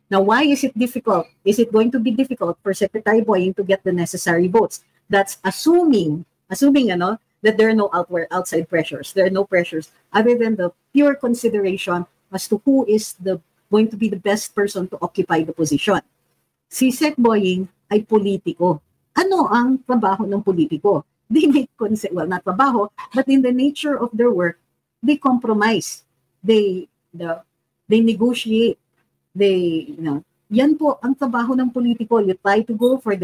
Now, why is it difficult? Is it going to be difficult for Secretary Boying to get the necessary votes? That's assuming that there are no outside pressures. There are no pressures other than the pure consideration as to who is going to be the best person to occupy the position. Si Sec Boying ay politiko. Ano ang trabaho ng politiko? They make not trabaho, but in the nature of their work, they compromise. They negotiate. Yan po ang trabaho ng politiko. You try to go for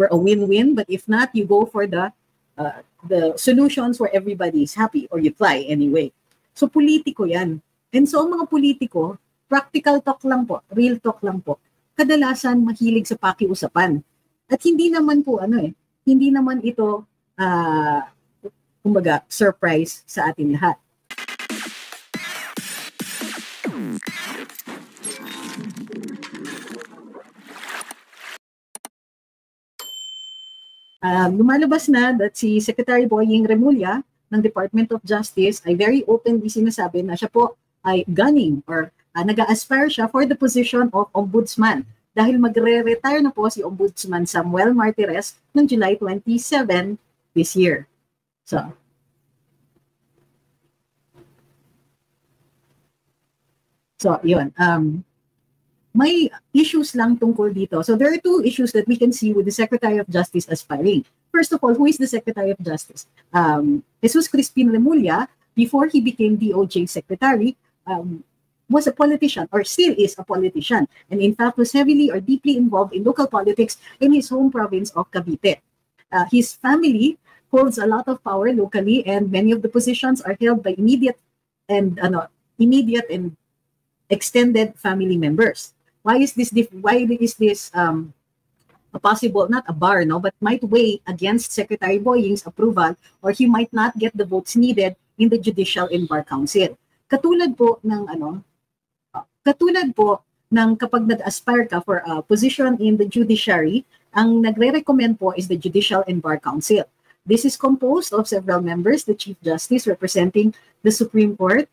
a win-win, but if not, you go for the solutions where everybody is happy, or you try anyway. So politiko yan. And so ang mga politiko, practical talk lang po, real talk lang po, kadalasan mahilig sa pakiusapan. At hindi naman po hindi naman ito kumbaga surprise sa atin lahat. Lumalabas na that si Secretary Boying Remulla ng Department of Justice ay very openly sinasabi na siya po ay gunning or nag-aspire siya for the position of Ombudsman dahil magre-retire na po si Ombudsman Samuel Martires ng July 27 this year. So yun. May issues lang tungkol dito. So there are two issues that we can see with the Secretary of Justice aspiring. First of all, who is the Secretary of Justice? Jesus Crispin Remulla, before he became DOJ Secretary, was a politician, or still is a politician, and in fact was heavily or deeply involved in local politics in his home province of Cavite. His family holds a lot of power locally, and many of the positions are held by immediate and extended family members. Why is this a possible, not a bar, but might weigh against Secretary Boying's approval, or he might not get the votes needed in the Judicial and Bar Council. Katulad po ng kapag nag-aspire ka for a position in the judiciary, ang nagre-recommend po is the Judicial and Bar Council. This is composed of several members. The Chief Justice representing the Supreme Court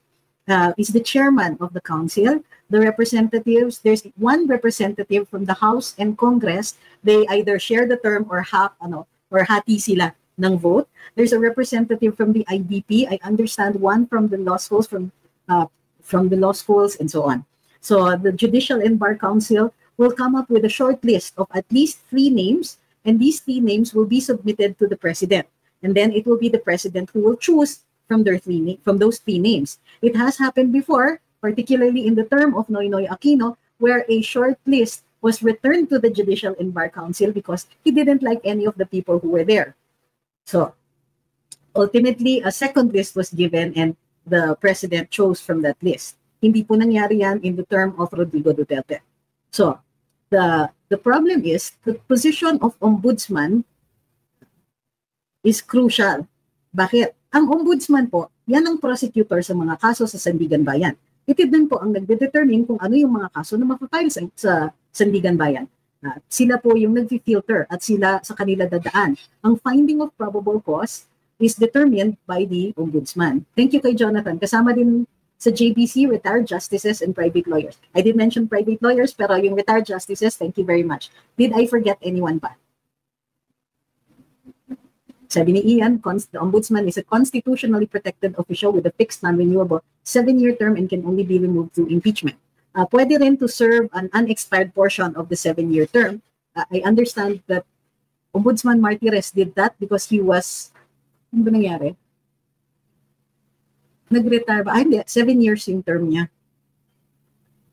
is the chairman of the council. The representatives, there's one representative from the House and Congress. They either share the term or hati sila ng vote. There's a representative from the IDP. I understand one from the law schools, from the law schools and so on. So the Judicial and Bar Council will come up with a short list of at least 3 names, and these 3 names will be submitted to the president. And then it will be the president who will choose from those 3 names. It has happened before, particularly in the term of Noynoy Aquino, where a short list was returned to the Judicial and Bar Council because he didn't like any of the people who were there. So ultimately, a second list was given and the president chose from that list. Hindi po nangyari yan in the term of Rodrigo Duterte. So the problem is the position of ombudsman is crucial. Bakit? Ang ombudsman po, yan ang prosecutor sa mga kaso sa Sandigan Bayan. Ito din po ang nagde-determine kung ano yung mga kaso na mapapile sa Sandigan Bayan. Sila po yung nag-filter at sila sa kanila dadaan. Ang finding of probable cause is determined by the ombudsman. Thank you kay Jonathan. Kasama din sa JBC, retired justices and private lawyers. I did mention private lawyers, pero yung retired justices, thank you very much. Did I forget anyone pa? Sabi ni Ian, the ombudsman is a constitutionally protected official with a fixed non-renewable 7-year term and can only be removed through impeachment. Pwede rin to serve an unexpired portion of the 7-year term. I understand that Ombudsman Martires did that because he was, ano ba nangyari? Nag-retire ba? Hindi, 7 years yung term niya.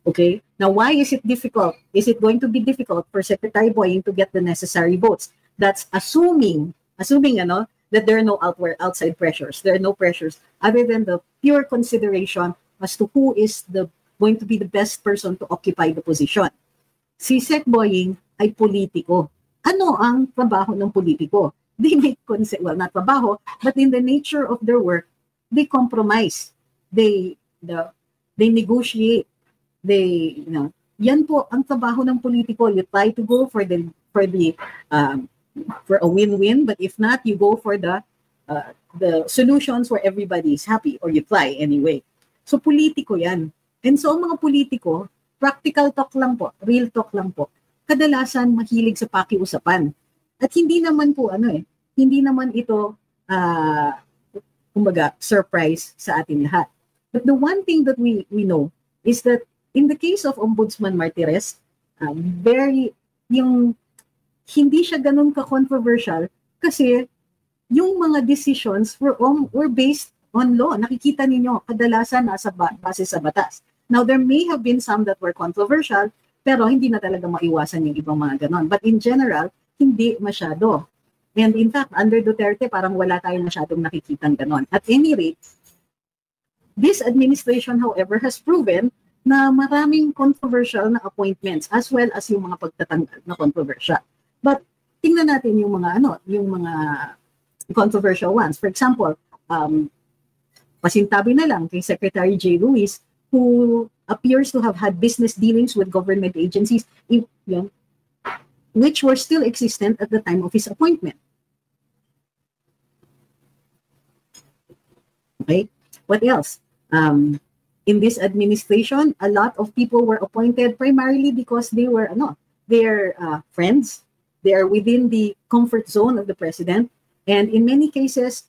Okay? Now, why is it difficult? Is it going to be difficult for Secretary Boying to get the necessary votes? That's assuming that there are no outside pressures. There are no pressures other than the pure consideration as to who is going to be the best person to occupy the position. Si Sec Boying ay politiko. Ano ang trabaho ng politiko? They make not trabaho, but in the nature of their work, they compromise. They negotiate. Yan po ang trabaho ng politiko. You try to go for a win-win, but if not, you go for the solutions where everybody is happy, or you try anyway. So politiko yan. And so ang mga politiko, practical talk lang po, real talk lang po, kadalasan mahilig sa pakiusapan. At hindi naman po hindi naman ito kumbaga surprise sa atin lahat. But the one thing that we know is that in the case of Ombudsman Martires, hindi siya ganun ka-controversial kasi yung mga decisions were based on law. Nakikita ninyo, kadalasan nasa base sa batas. Now, there may have been some that were controversial, pero hindi na talaga maiwasan yung ibang mga ganon. But in general, hindi masyado. And in fact, under Duterte, parang wala tayong masyadong nakikitang ganon. At any rate, this administration, however, has proven na maraming controversial na appointments as well as yung mga pagtatanggal na controversial. But tingnan natin yung mga controversial ones. For example, pasintabi na lang kay Secretary J. Ruiz, who appears to have had business dealings with government agencies which were still existent at the time of his appointment. Okay, what else? In this administration, a lot of people were appointed primarily because they were they're friends. They are within the comfort zone of the president, and in many cases,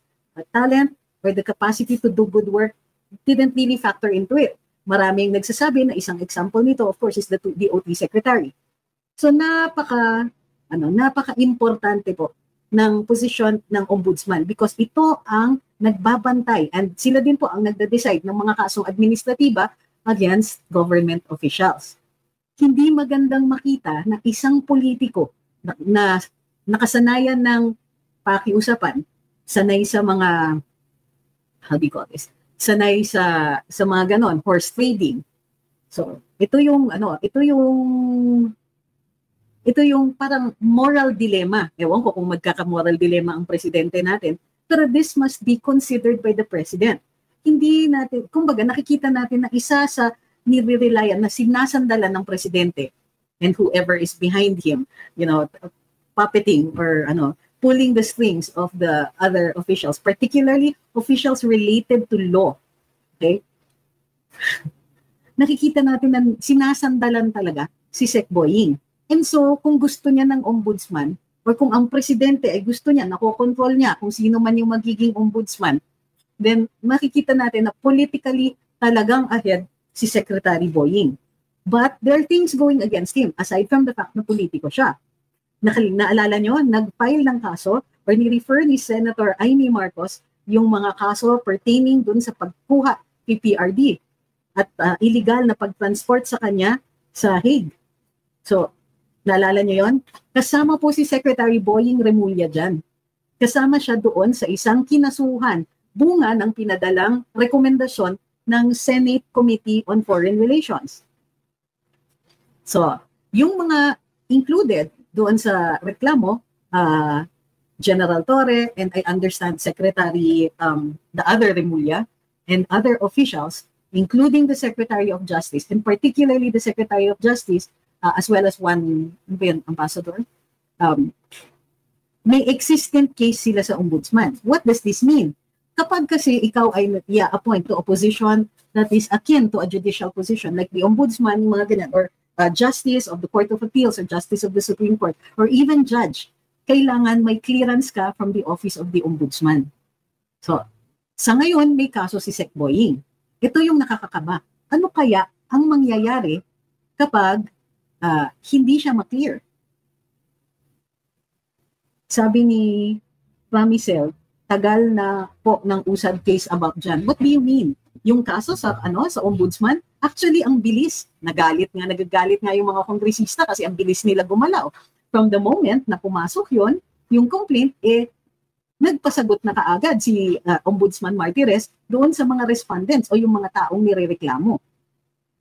talent or the capacity to do good work didn't really factor into it. Maraming nagsasabi na isang example nito, of course, is the DOT secretary. So napaka-importante po ng posisyon ng ombudsman because ito ang nagbabantay and sila din po ang nagde-decide ng mga kasong administratiba against government officials. Hindi magandang makita na isang politiko na nakasanayan ng pakiusapan, sanay sa mga, how do you call this? Sanay sa mga ganon, horse trading. So, ito yung parang moral dilemma. Ewan ko kung magkaka-moral dilemma ang presidente natin, pero this must be considered by the president. Hindi natin, kumbaga nakikita natin na isa sa nire-relyan na sinasandalan ng presidente and whoever is behind him, puppeting or pulling the strings of the other officials, particularly officials related to law. Okay? Nakikita natin na sinasandalan talaga si Sec Boying. And so, kung gusto niya ng ombudsman, or kung ang presidente ay gusto niya, nakokontrol niya kung sino man yung magiging ombudsman, then makikita natin na politically talagang ahead si Secretary Boying. But there are things going against him, aside from the fact na politiko siya. Naalala nyo, nag-file ng kaso or ni-refer ni Senator Amy Marcos yung mga kaso pertaining dun sa pagkuha PPRD at illegal na pag-transport sa kanya sa Hague. So, naalala nyo yon? Kasama po si Secretary Boying Remulla dyan. Kasama siya doon sa isang kinasuhan, bunga ng pinadalang rekomendasyon ng Senate Committee on Foreign Relations. So, yung mga included doon sa reklamo, General Torre, and I understand Secretary, the other Remulla, and other officials, including the Secretary of Justice, and particularly the Secretary of Justice, as well as one ambassador, may existent case sila sa ombudsman. What does this mean? Kapag kasi ikaw ay appoint to a position that is akin to a judicial position, like the ombudsman, mga ganyan, or justice of the Court of Appeals or justice of the Supreme Court or even judge, kailangan may clearance ka from the office of the ombudsman. So, sa ngayon may kaso si Sec Boying. Ito yung nakakakaba. Ano kaya ang mangyayari kapag hindi siya ma-clear? Sabi ni Ramicel, tagal na po ng usad case about dyan. What do you mean? Yung kaso sa ombudsman, actually ang bilis. Nagagalit nga yung mga kongresista kasi ang bilis nila gumalaw. From the moment na pumasok yon, yung complaint, nagpasagot na kaagad si Ombudsman Martires doon sa mga respondents o yung mga taong nirereklamo.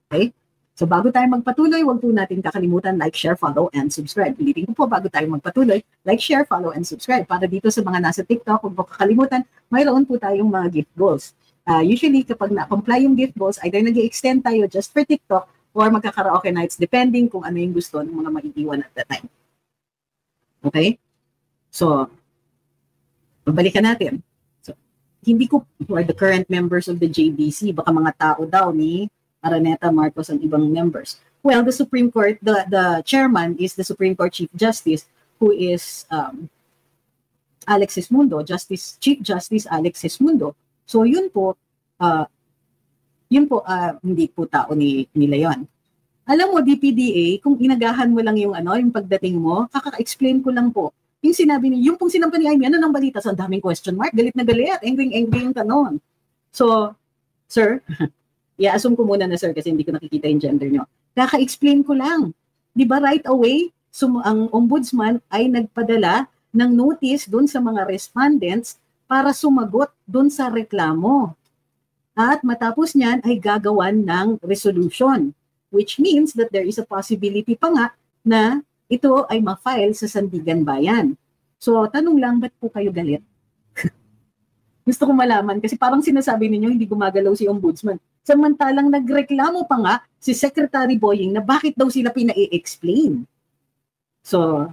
Okay? So bago tayo magpatuloy, huwag po natin kakalimutan like, share, follow, and subscribe. Pilitin ko po bago tayo magpatuloy, like, share, follow, and subscribe. Para dito sa mga nasa TikTok, huwag po kakalimutan, mayroon po tayong mga gift goals. Usually, kapag na-comply yung gift goals, either nag-i-extend tayo just for TikTok or magkakaraoke nights, depending kung ano yung gusto ng mga maiiwan at that time. Okay? So, pabalikan natin. So, hindi ko, who are the current members of the JBC, baka mga tao daw ni Araneta, Marcos, and ibang members. Well, the Supreme Court, the chairman is the Supreme Court Chief Justice, who is Alex Esmundo, Chief Justice Alex Esmundo. So yun po, hindi po tao nila yon. Alam mo, DPDA, kung inagahan mo lang yung yung pagdating mo, kaka-explain ko lang po. Yung pong sinampa ni Amy, ano nang balita? So, ang daming question mark, galit na galit, angry yung tanong. So, sir, i-assume ko muna na sir kasi hindi ko nakikita yung gender nyo. Kaka-explain ko lang. Di ba right away, ang ombudsman ay nagpadala ng notice doon sa mga respondents para sumagot doon sa reklamo. At matapos niyan ay gagawan ng resolution, which means that there is a possibility pa nga na ito ay ma-file sa Sandigan Bayan. So, tanong lang, ba't po kayo galit? Gusto ko malaman kasi parang sinasabi ninyo hindi gumagalaw si ombudsman. Samantalang nagreklamo pa nga si Secretary Boying na bakit daw sila pina-explain. So,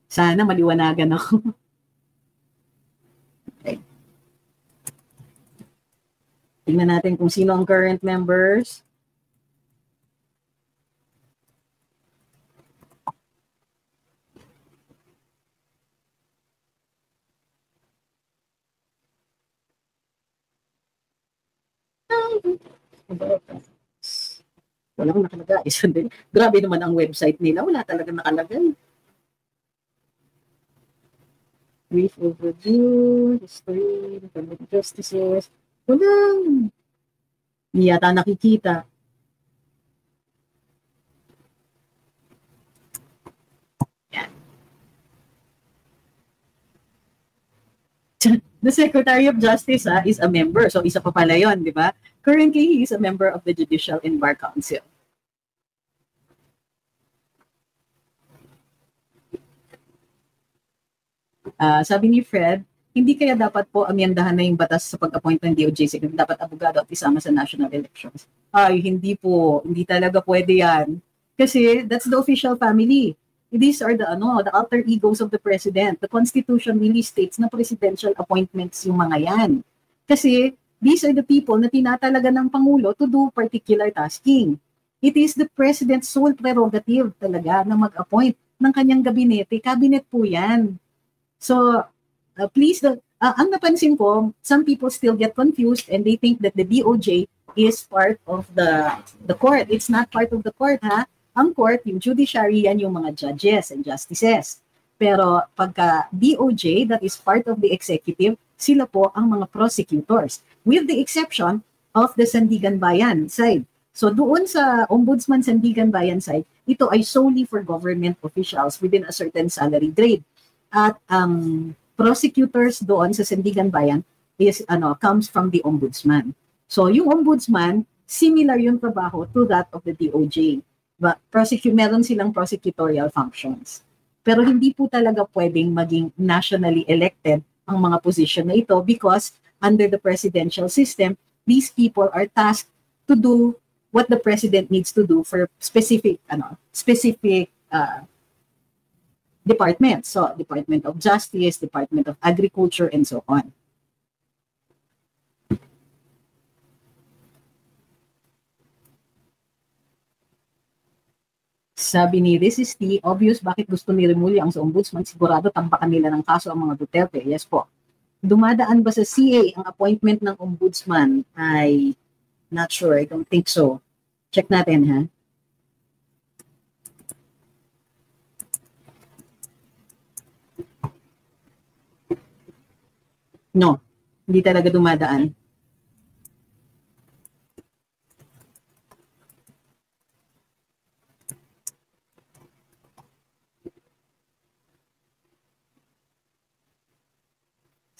sana maliwanagan ako. Okay. Tingnan natin kung sino ang current members. Walang nakalagay. Grabe naman ang website nila. Wala talaga nakalagay. Brief overview, history, justices. Walang. Hindi yata nakikita. The Secretary of Justice is a member. So, isa pa pala yun, di ba? Currently, he is a member of the Judicial and Bar Council. Sabi ni Fred, hindi kaya dapat po amyandahan na yung batas sa pag-appoint ng DOJ secretary, dapat abogado at isama sa national elections. Ay, hindi po. Hindi talaga pwede yan. Kasi that's the official family. These are the alter egos of the president. The Constitution really states na presidential appointments yung mga yan. Kasi these are the people na tinatalaga ng Pangulo to do particular tasking. It is the president's sole prerogative talaga na mag-appoint ng kanyang gabinete. Cabinet po yan. So, please, ang napansin ko, some people still get confused and they think that the DOJ is part of the court. It's not part of the court, ha? Ang court, yung judiciary, yan yung mga judges and justices. Pero pagka DOJ, that is part of the executive, sila po ang mga prosecutors. With the exception of the Sandigan Bayan side. So doon sa Ombudsman Sandigan Bayan side, ito ay solely for government officials within a certain salary grade. At ang prosecutors doon sa Sandigan Bayan is comes from the ombudsman. So yung ombudsman, similar yung trabaho to that of the DOJ. Meron silang prosecutorial functions. Pero hindi po talaga pwedeng maging nationally elected ang mga position na ito because under the presidential system, these people are tasked to do what the president needs to do for specific departments. So, Department of Justice, Department of Agriculture, and so on. Sabi ni This is the obvious bakit gusto ni Remulla ang sa ombudsman, sigurado tampakan nila ng kaso ang mga Duterte. Yes po. Dumadaan ba sa CA ang appointment ng ombudsman? I not sure. I don't think so. Check natin, ha? No, hindi talaga dumadaan.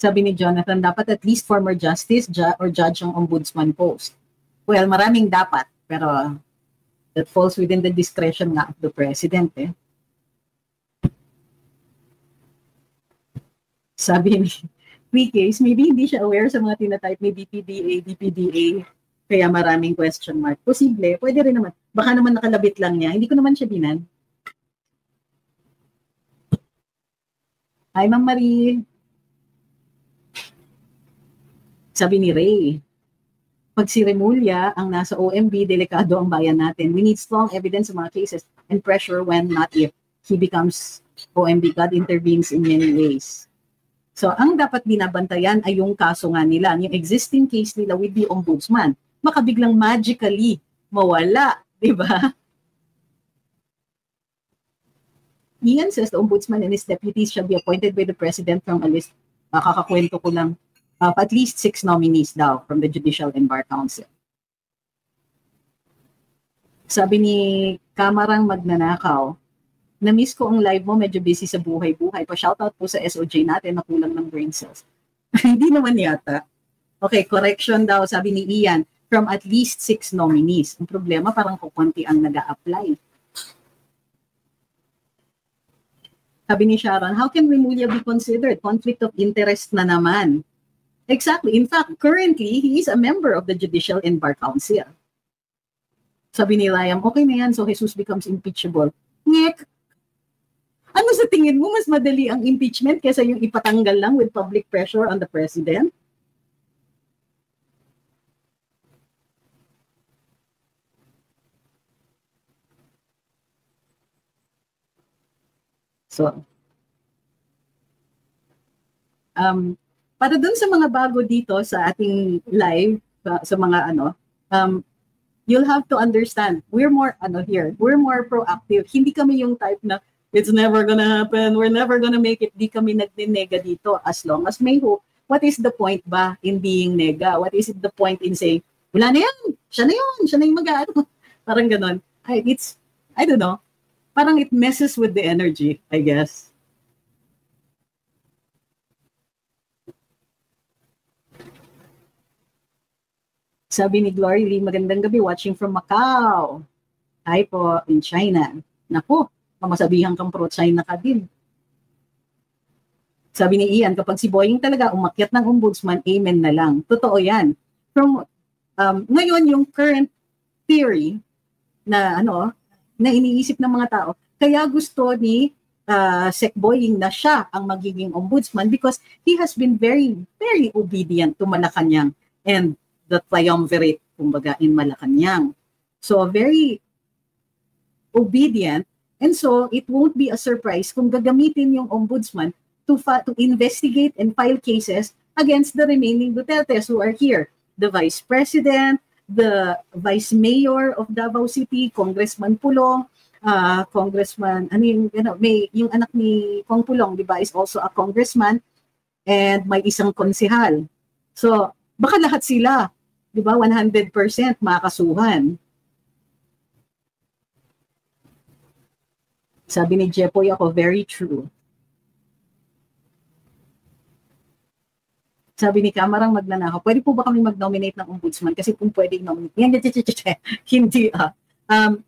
Sabi ni Jonathan, dapat at least former justice or judge ang ombudsman post. Well, maraming dapat, pero that falls within the discretion nga of the president. Sabi ni Case, maybe hindi siya aware sa mga tinatype ni DPDA, kaya maraming question mark. Posible, pwede rin naman. Baka naman nakalabit lang niya. Hindi ko naman siya binan. Hi, Ma'am Marie. Sabi ni Ray, Pag si Remulla ang nasa OMB, delikado ang bayan natin. We need strong evidence sa mga cases and pressure when, not if, he becomes OMB. God intervenes in many ways. So, ang dapat binabantayan ay yung kaso nga nila, yung existing case nila with the ombudsman. Makabiglang magically mawala, di ba? Ian says the ombudsman and his deputies shall be appointed by the president from a list. Kakakwento ko lang. At least 6 nominees daw from the Judicial and Bar Council. Sabi ni Kamarang Magnanakaw, na-miss ko ang live mo, medyo busy sa buhay-buhay. Pa-shoutout po sa SOJ natin na kulang ng brain cells. Hindi naman yata. Okay, correction daw, sabi ni Ian, from at least 6 nominees. Ang problema, parang kukunti ang nag-a-apply. Sabi ni Sharon, how can Remulla be considered? Conflict of interest na naman. Exactly. In fact, currently, he is a member of the Judicial and Bar Council. Sabi ni Liam, okay na yan, so Jesus becomes impeachable. Ngek! Ano sa tingin mo, mas madali ang impeachment kaysa yung ipatanggal lang with public pressure on the president? So, para dun sa mga bago dito sa ating live, sa mga you'll have to understand, we're more proactive. Hindi kami yung type na, it's never gonna happen, we're never gonna make it. Di kami nagninega dito as long as may hope. What is the point ba in being nega? What is the point in saying, wala na yan, siya na yung mag-ano. Parang ganon. I don't know. Parang it messes with the energy, I guess. Sabi ni Glory Lee, magandang gabi, watching from Macau. Hi po, in China. Naku, mamasabihan kang pro-China ka din. Sabi ni Ian, kapag si Boying talaga umakyat ng ombudsman, amen na lang. Totoo yan. From, ngayon, yung current theory na, na iniisip ng mga tao, kaya gusto ni Sec Boying na siya ang magiging ombudsman because he has been very, very obedient to Malacanang and the triumvirate, kumbaga, in Malacanang. So, very obedient. And so, it won't be a surprise kung gagamitin yung ombudsman to investigate and file cases against the remaining Dutertes who are here. The Vice President, the Vice Mayor of Davao City, Congressman Pulong, Congressman, yung anak ni Kong Pulong, di ba, is also a congressman, and may isang konsehal. So, baka lahat sila, di ba, 100% makakasuhan. Sabi ni Jepoy ako, very true. Sabi ni Kamarang Magnanakaw, pwede po ba kami mag-nominate ng ombudsman? Kasi kung pwede i-nominate, hindi,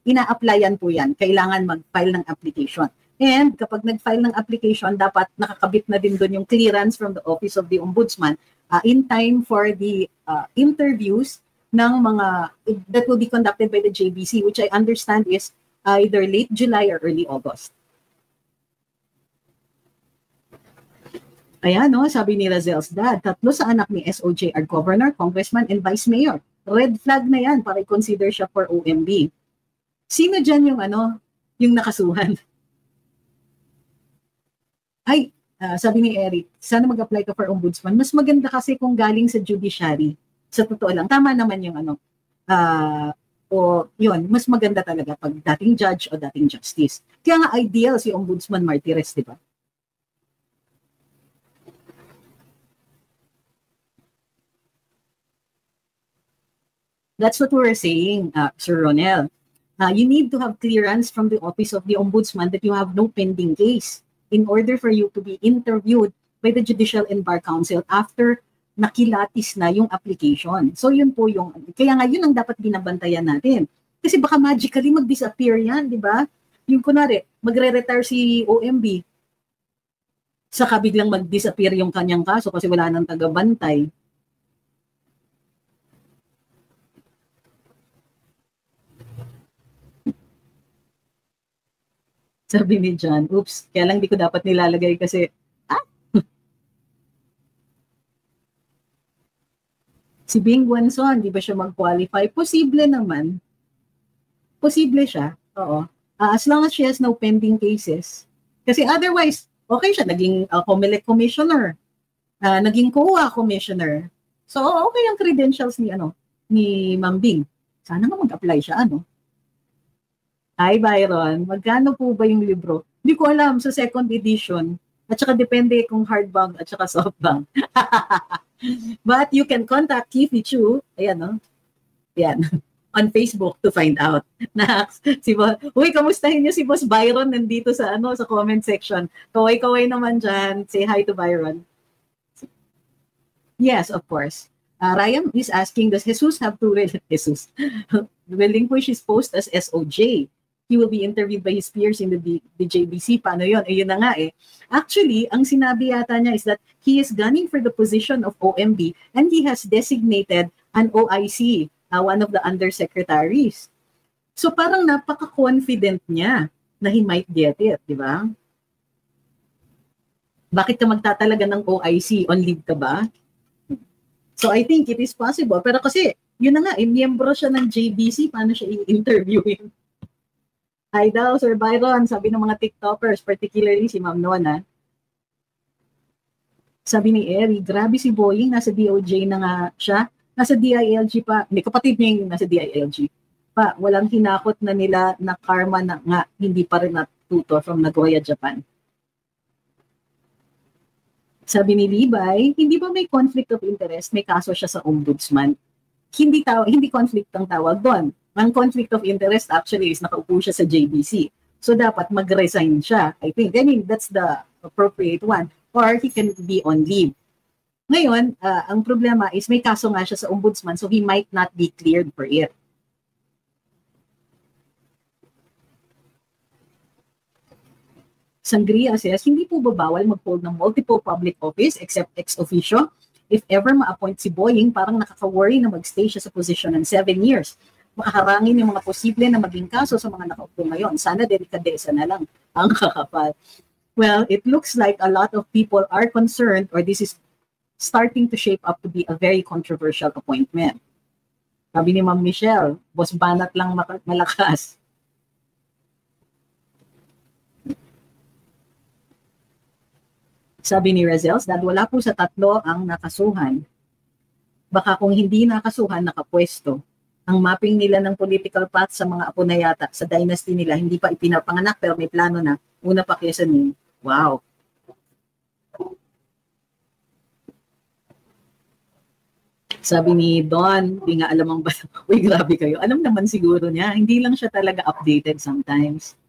ina-applyan po yan. Kailangan mag-file ng application. And kapag nag-file ng application, dapat nakakabit na din doon yung clearance from the Office of the Ombudsman in time for the interviews ng mga that will be conducted by the JBC, which I understand is either late July or early August. Ayan, sabi ni Razel's dad, 3 sa anak ni SOJ are governor, congressman, and vice mayor. Red flag na yan para i-consider siya for OMB. Sino dyan yung yung nakasuhan? Ay, sabi ni Eric, sana mag-apply ka for ombudsman. Mas maganda kasi kung galing sa judiciary. Sa totoo lang, tama naman yung yun, mas maganda talaga pag dating judge o dating justice. Kaya nga ideal si Ombudsman Martires, di ba? That's what we're saying, Sir Ronel. You need to have clearance from the Office of the Ombudsman that you have no pending case in order for you to be interviewed by the Judicial and Bar Council after nakilatis na yung application. So yun po yung, kaya nga yun ang dapat binabantayan natin. Kasi baka magically mag-disappear yan, di ba? Yung kunwari, magre-retire si OMB, saka biglang mag-disappear yung kanyang kaso kasi wala nang taga-bantay. Sabi ni John, oops, kaya lang di ko dapat nilalagay kasi, Si Bing Guanzon, di ba siya mag-qualify? Posible naman. Posible siya, oo. As long as she has no pending cases. Kasi otherwise, okay siya, naging COMELEC commissioner, naging COA commissioner. So, okay ang credentials ni Ma'am Bing. Sana nga mag-apply siya, Hi, Byron. Magkano po ba yung libro? Hindi ko alam, sa second edition. At saka depende kung hardbound at saka softbound. But you can contact Kifi Chu, ayan, yan, on Facebook to find out. Uy, kamustahin niyo si Boss Byron nandito sa sa comment section. Kaway-kaway naman dyan. Say hi to Byron. Yes, of course. Ryan is asking, does Jesus have to relinquish his post as SOJ? He will be interviewed by his peers in the JBC. Paano yun? Ayun na nga eh. Actually, ang sinabi yata niya is that he is gunning for the position of OMB and he has designated an OIC, one of the undersecretaries. So parang napaka-confident niya na he might get it, di ba? Bakit ka magtatalaga ng OIC? On leave ka ba? So I think it is possible. Pero kasi, yun na nga, miyembro siya ng JBC, paano siya i-interviewin? Hi daw, Sir Byron, sabi ng mga TikTokers, particularly si Ma'am Nona. Sabi ni Eri, grabe si Boying, nasa DOJ na nga siya, nasa DILG pa, hindi, kapatid niya yung nasa DILG pa, walang hinakot na nila na karma na nga, hindi pa rin natuto from Nagoya, Japan. Sabi ni Libay, hindi ba may conflict of interest? May kaso siya sa ombudsman. Hindi conflict ang tawag doon. Ang conflict of interest actually is nakaupo siya sa JBC. So dapat mag-resign siya, I think. I mean, that's the appropriate one. Or he can be on leave. Ngayon, ang problema is may kaso nga siya sa ombudsman, so he might not be cleared for it. Sangria says, hindi po babawal mag-hold ng multiple public office except ex officio? If ever ma-appoint si Boying, parang nakaka-worry na mag-stay siya sa position ng 7 years. Makaharangin yung mga posible na maging kaso sa mga nakaupo ngayon. Sana delikadesa na lang ang kakapal. Well, it looks like a lot of people are concerned, or this is starting to shape up to be a very controversial appointment. Sabi ni Ma'am Michelle, boss banat lang malakas. Sabi ni Razels, dahil wala po sa tatlo ang nakasuhan. Baka kung hindi nakasuhan, nakapwesto. Ang mapping nila ng political path sa mga apo na yata, sa dynasty nila, hindi pa ipinapanganak pero may plano na. Una pa kesa ni, wow. Sabi ni Don, di nga alam ang ba, uy grabe kayo, alam naman siguro niya, hindi lang siya talaga updated sometimes.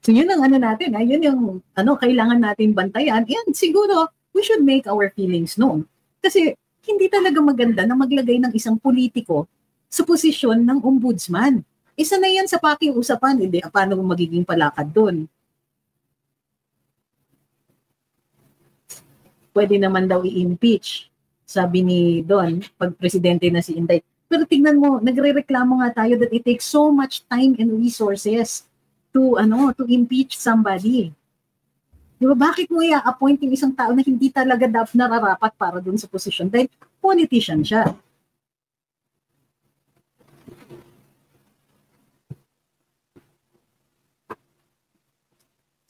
So yun ang natin, yun yung kailangan natin bantayan. Yan, siguro, we should make our feelings known. Kasi hindi talaga maganda na maglagay ng isang politiko sa posisyon ng ombudsman. Isa na yan sa pakiusapan, hindi, paano magiging palakad doon. Pwede naman daw i-impeach, sabi ni Don, pag presidente na si Inday. Pero tignan mo, nagre-reklamo nga tayo that it takes so much time and resources to impeach somebody. Diba, bakit mo i-appoint yung isang tao na hindi talaga nararapat para dun sa posisyon? Dahil politician siya.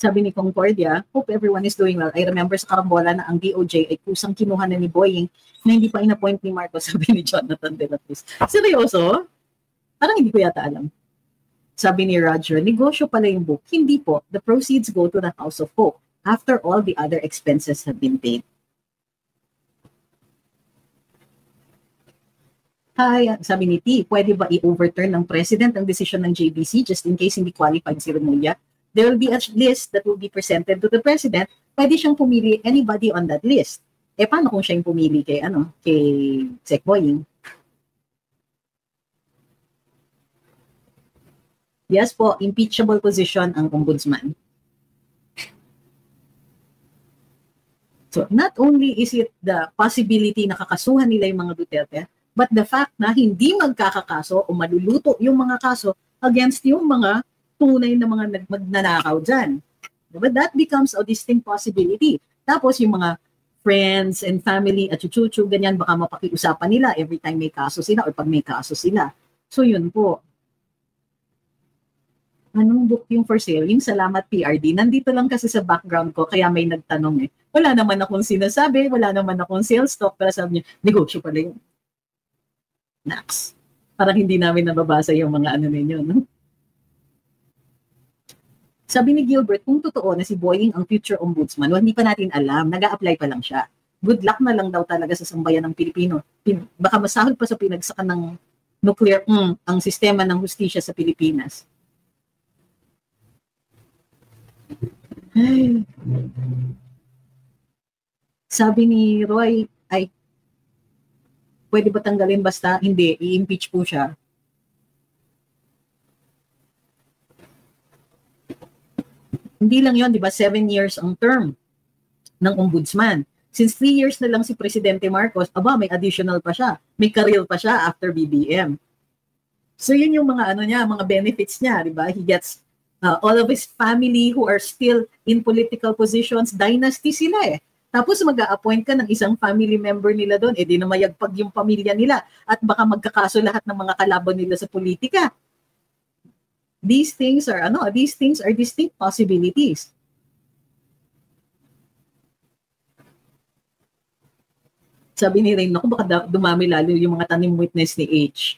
Sabi ni Concordia, hope everyone is doing well. I remember sa karambola na ang DOJ ay kusang kinuha na ni Boying na hindi pa in-appoint ni Marcos, sabi ni Jonathan De La Cruz. Seryoso? Parang hindi ko yata alam. Sabi ni Roger, negosyo pala yung book. Hindi po. The proceeds go to the House of Hope after all the other expenses have been paid. Hi, sabi ni T, pwede ba i-overturn ng president ang desisyon ng JBC just in case hindi qualified si Remulla? There will be a list that will be presented to the president. Pwede siyang pumili anybody on that list. Paano kung siya yung pumili kay Sec Boying? Yes po, impeachable position ang ombudsman. So not only is it the possibility na kakasuhan nila yung mga Duterte, but the fact na hindi magkakakaso o maluluto yung mga kaso against yung mga tunay na mga magnanakaw dyan. But that becomes a distinct possibility. Tapos yung mga friends and family at chuchuchu, ganyan, baka mapakiusapan nila every time may kaso sila or pag may kaso sila. So yun po. Anong book yung for sale? Yung Salamat PRD. Nandito lang kasi sa background ko, kaya may nagtanong eh. Wala naman akong sinasabi, wala naman akong sales talk, pero sabi niya, negosyo pala yun. Naks. Parang hindi namin nababasa yung mga ano ninyo, no? Sabi ni Gilbert, kung totoo na si Boying ang future ombudsman, hindi pa natin alam, nag-a-apply pa lang siya. Good luck na lang daw talaga sa sambayan ng Pilipino. Baka masahol pa sa pinagsakan ng nuclear ang sistema ng hustisya sa Pilipinas. Ay. Sabi ni Roy, ay, pwede ba tanggalin basta? Hindi, i-impeach po siya. Hindi lang yon, di ba? 7 years ang term ng ombudsman. Since 3 years na lang si Presidente Marcos, aba, may additional pa siya. May career pa siya after BBM. So yun yung mga ano niya, mga benefits niya, di ba? He gets all of his family who are still in political positions, dynasty sila eh. Tapos mag-a-appoint ka ng isang family member nila doon, eh di na mayagpag yung pamilya nila at baka magkakaso lahat ng mga kalaban nila sa politika. These things are distinct possibilities. Sabi ni Rain, naku, baka dumami lalo yung mga tanim witness ni H.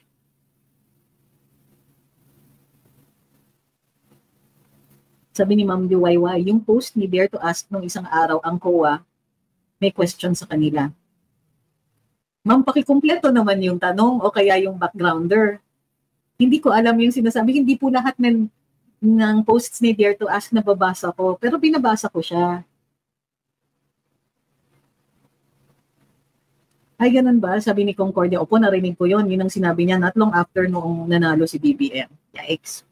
Sabi ni Ma'am Diwayway, yung post ni Dare to Ask nung isang araw, ang COA, may question sa kanila. Ma'am, pakikumpleto naman yung tanong o kaya yung backgrounder. Hindi ko alam yung sinasabi. Hindi po lahat ng posts ni Dare to Ask na babasa ko, pero binabasa ko siya. Ay, ganun ba? Sabi ni Concordia, opo, narinig ko yun. Yun ang sinabi niya not long after noong nanalo si BBM. Yikes.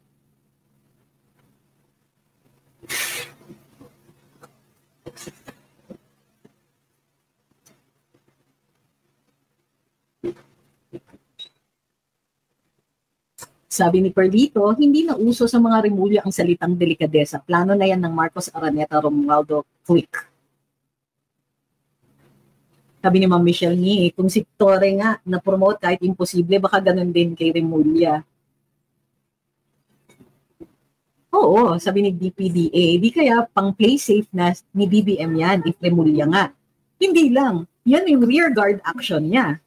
Sabi ni Perlito, hindi na uso sa mga Remulla ang salitang delikadesa. Plano na yan ng Marcos Araneta Romualdo Quick. Sabi ni Ma'am Michelle Ngi, kung si Torre nga na-promote kahit imposible, baka ganun din kay Remulla. Oo, sabi ni DPDA, di kaya pang play safe na ni BBM yan if Remulla nga. Hindi lang, yan yung rear guard action niya.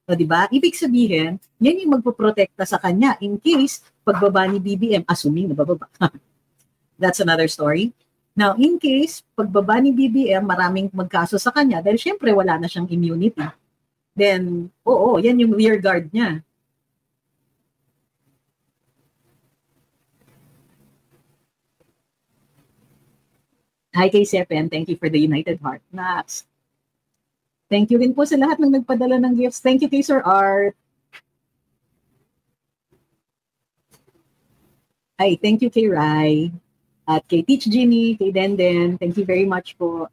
O, diba? Ibig sabihin, yan yung magpoprotekta sa kanya in case pagbaba ni BBM, assuming nabababa. That's another story. Now, in case pagbaba ni BBM, maraming magkaso sa kanya dahil syempre wala na siyang immunity. Then, oo, yan yung rear guard niya. Hi kay Sepen, thank you for the United Heart. Nice. Thank you rin po sa lahat ng nagpadala ng gifts. Thank you kay Sir Art. Ay, thank you kay Rai. At kay Teach Ginny, kay Denden. Thank you very much po.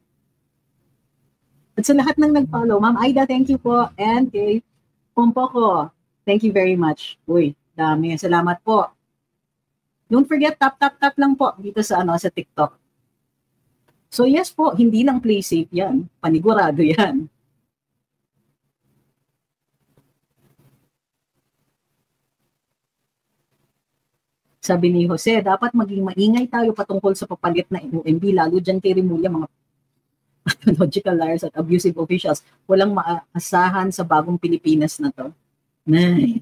At sa lahat ng nag-follow, Ma'am Aida, thank you po. And kay Pompoko, thank you very much. Uy, dami. Salamat po. Don't forget, tap lang po dito sa sa TikTok. So yes po, hindi lang play safe yan. Panigurado yan. Sabi ni Jose, dapat maging maingay tayo patungkol sa papalit na UMB, lalo dyan kay Remulla, mga pathological liars at abusive officials. Walang maasahan sa bagong Pilipinas na to. Nay.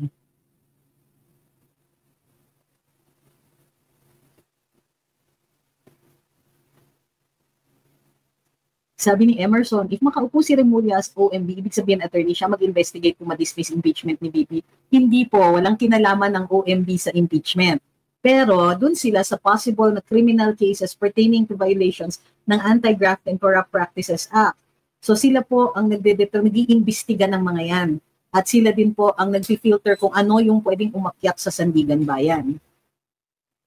Sabi ni Emerson, if makaupo si Remulla as OMB, ibig sabihin attorney siya mag-investigate kung ma-dismiss impeachment ni BP. Hindi po, walang kinalaman ng OMB sa impeachment. Pero dun sila sa possible na criminal cases pertaining to violations ng Anti-Graft and Corrupt Practices Act. So sila po ang nag-iimbestiga ng mga yan. At sila din po ang nag-filter kung ano yung pwedeng umakyat sa Sandigan Bayan.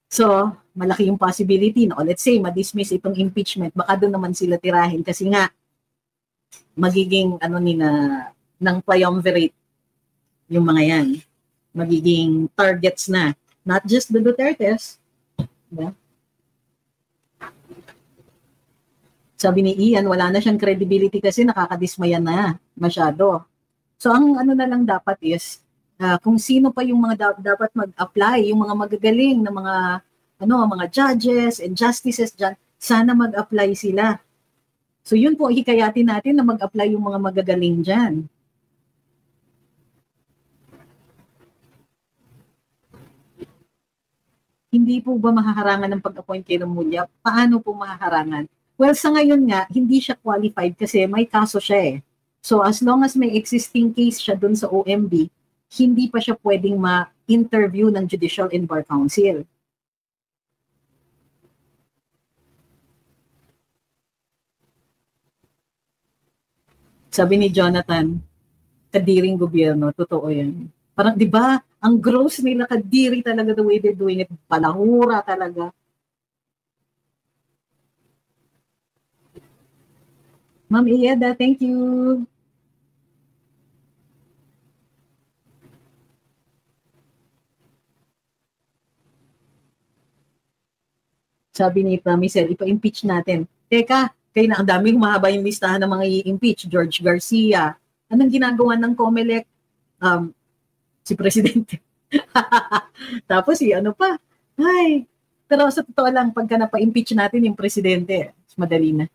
So, malaki yung possibility na, let's say, ma-dismiss itong impeachment, baka doon naman sila tirahin kasi nga, magiging, ng triumvirate yung mga yan. Magiging targets na. Not just the Dutertes. Yeah. Sabi ni Ian, wala na siyang credibility kasi nakakadismaya na masyado. So ang ano na lang dapat is, kung sino pa yung mga dapat mag-apply, yung mga magagaling na mga judges and justices dyan, sana mag-apply sila. So yun po, hikayatin natin na mag-apply yung mga magagaling dyan. Hindi po ba mahaharangan ng pag-appoint kay Remulla? Paano po mahaharangan? Well, sa ngayon nga, hindi siya qualified kasi may kaso siya eh. So as long as may existing case siya dun sa OMB, hindi pa siya pwedeng ma-interview ng Judicial and Bar Council. Sabi ni Jonathan, kadiring gobyerno, totoo yan. Parang, di ba, ang gross nila, kadiri talaga the way they're doing it. Palahura talaga. Ma'am Ieda, thank you. Sabi ni Pramisel, ipa-impeach natin. Teka, kaya na ang daming mahaba yung listahan ng mga i-impeach. George Garcia. Anong ginagawa ng COMELEC? Si Presidente. Tapos ano pa? Ay, pero sa totoo lang, pagka napa-impeach natin yung Presidente, madali na.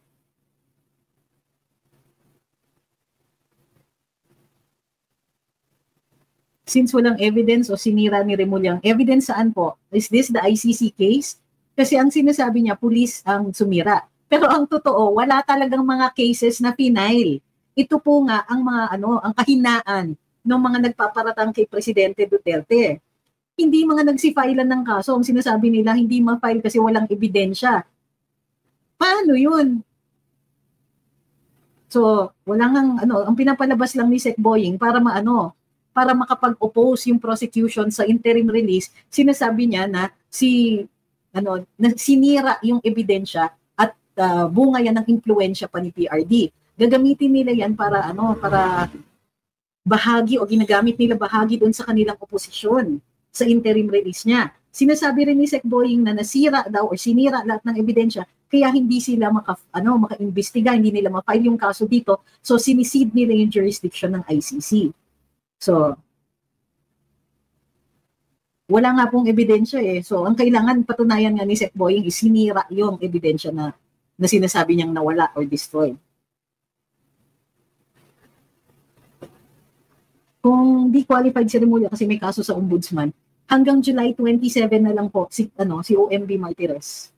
Since walang evidence o sinira ni Remulla, ang evidence saan po? Is this the ICC case? Kasi ang sinasabi niya, pulis ang sumira. Pero ang totoo, wala talagang mga cases na final. Ito po nga ang ang kahinaan ng mga nagpaparatang kay Presidente Duterte. Hindi mga nagsifailan ng kaso, ang sinasabi nila hindi ma-file kasi walang ebidensya. Paano yun? So, walang ang pinapalabas lang ni Sec Boying para para makapag-oppose yung prosecution sa interim release, sinasabi niya na na sinira yung ebidensya at bunga yan ng impluensya pa ni PRD. Gagamitin nila yan para para bahagi o ginagamit nila bahagi doon sa kanilang oposisyon sa interim release niya. Sinasabi rin ni Sec Boying na nasira daw o sinira lahat ng ebidensya kaya hindi sila maka-imbestiga, hindi nila ma-file yung kaso dito. So sinisid nila yung jurisdiction ng ICC. So wala nga pong ebidensya eh. So ang kailangan patunayan nga ni Sec Boying is sinira yung ebidensya na sinasabi niyang nawala or destroyed. Kung di qualified si Remulla kasi may kaso sa ombudsman, hanggang July 27 na lang po si OMB Martires.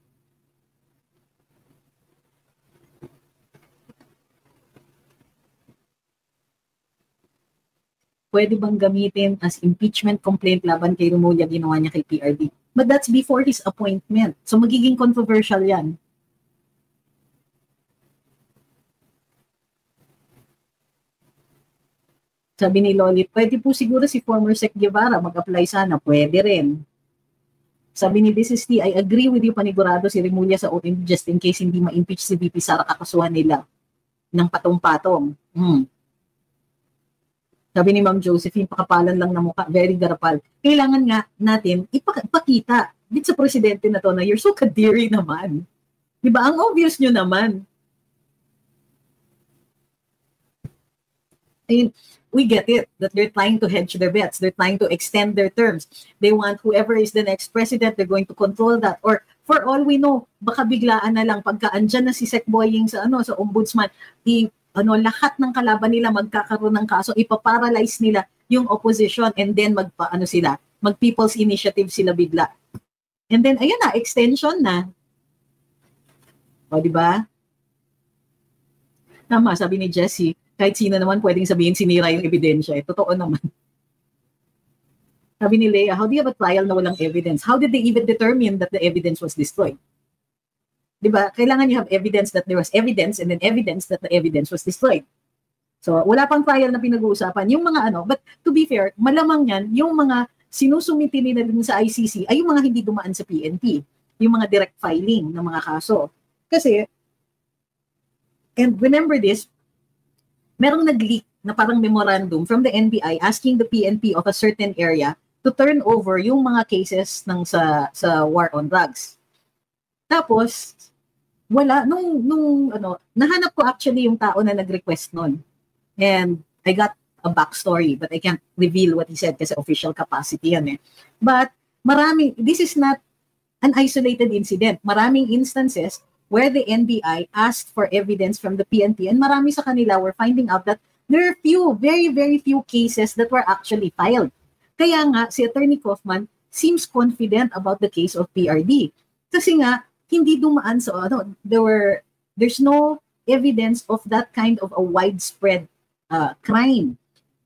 Pwede bang gamitin as impeachment complaint laban kay Remulla ginawa niya kay PRD? But that's before his appointment. So magiging controversial yan. Sabi ni Lolit, pwede po siguro si former Sec Guevara mag-apply sana. Pwede rin. Sabi ni This is T, I agree with you panigurado si Remulla sa OMB just in case hindi ma-impeach si VP Sara kakasuhan nila ng patong-patong. Sabi ni Ma'am Josephine, pakapalan lang na mukha, very garapal. Kailangan nga natin ipakita dito sa presidente na to na you're so kadiri naman. Diba? Ang obvious nyo naman. I mean, we get it that they're trying to hedge their bets. They're trying to extend their terms. They want whoever is the next president, they're going to control that. Or for all we know, baka biglaan na lang pagka andyan na si Sec Boying sa ombudsman, lahat ng kalaban nila magkakaroon ng kaso, ipaparalyze nila yung opposition and then mag-people's initiative sila bigla. And then, ayun na, extension na. O, di ba? Tama, sabi ni Jessie, kahit sino naman pwedeng sabihin sinira yung ebidensya. Totoo naman. Sabi ni Leia, how do you have a trial na walang evidence? How did they even determine that the evidence was destroyed? Diba? Kailangan you have evidence that there was evidence and then evidence that the evidence was destroyed. So, wala pang trial na pinag-uusapan. Yung mga but to be fair, malamang yan, yung mga sinusumiti nila din sa ICC ay yung mga hindi dumaan sa PNP. Yung mga direct filing ng mga kaso. Kasi, and remember this, merong nag-leak na parang memorandum from the NBI asking the PNP of a certain area to turn over yung mga cases ng sa war on drugs. Tapos, wala, nahanap ko actually yung tao na nag-request nun. And I got a backstory, but I can't reveal what he said kasi official capacity yan eh. But this is not an isolated incident. Maraming instances where the NBI asked for evidence from the PNP, and marami sa kanila were finding out that there are very, very few cases that were actually filed. Kaya nga, si Attorney Kaufman seems confident about the case of PRD. Kasi nga, hindi dumaan sa, there's no evidence of that kind of a widespread crime.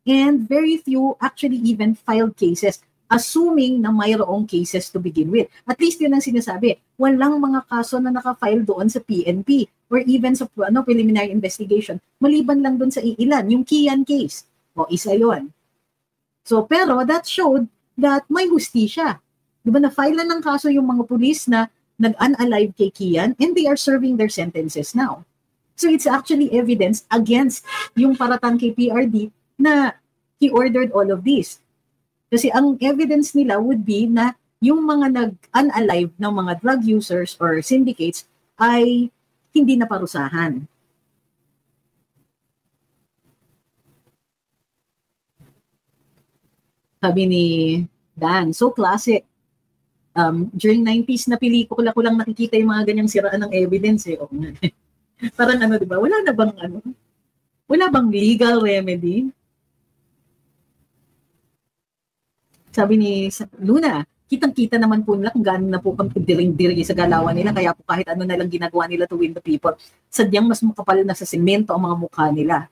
And very few actually even filed cases, assuming na mayroong cases to begin with. At least yun ang sinasabi. Walang mga kaso na naka-file doon sa PNP or even sa preliminary investigation. Maliban lang doon sa iilan, yung Kian case. O, isa yun. So, pero that showed that may hustisya. Diba na-file ng kaso yung mga pulis na nag-unalive kay Kian and they are serving their sentences now. So, it's actually evidence against yung paratang kay PRD na he ordered all of this. Kasi ang evidence nila would be na yung mga nag-unalive ng mga drug users or syndicates ay hindi naparusahan. Sabi ni Dan, so classic. During 90s na pelikula ko lang nakikita yung mga ganyang siraan ng evidence eh. Parang di ba? Wala bang legal remedy? Sabi ni Luna, kitang-kita naman po nila kung gaano na po kang diring-diri sa galawan nila, kaya po kahit ano na lang ginagawa nila to win the people. Sadyang mas makapal na sa semento ang mga mukha nila.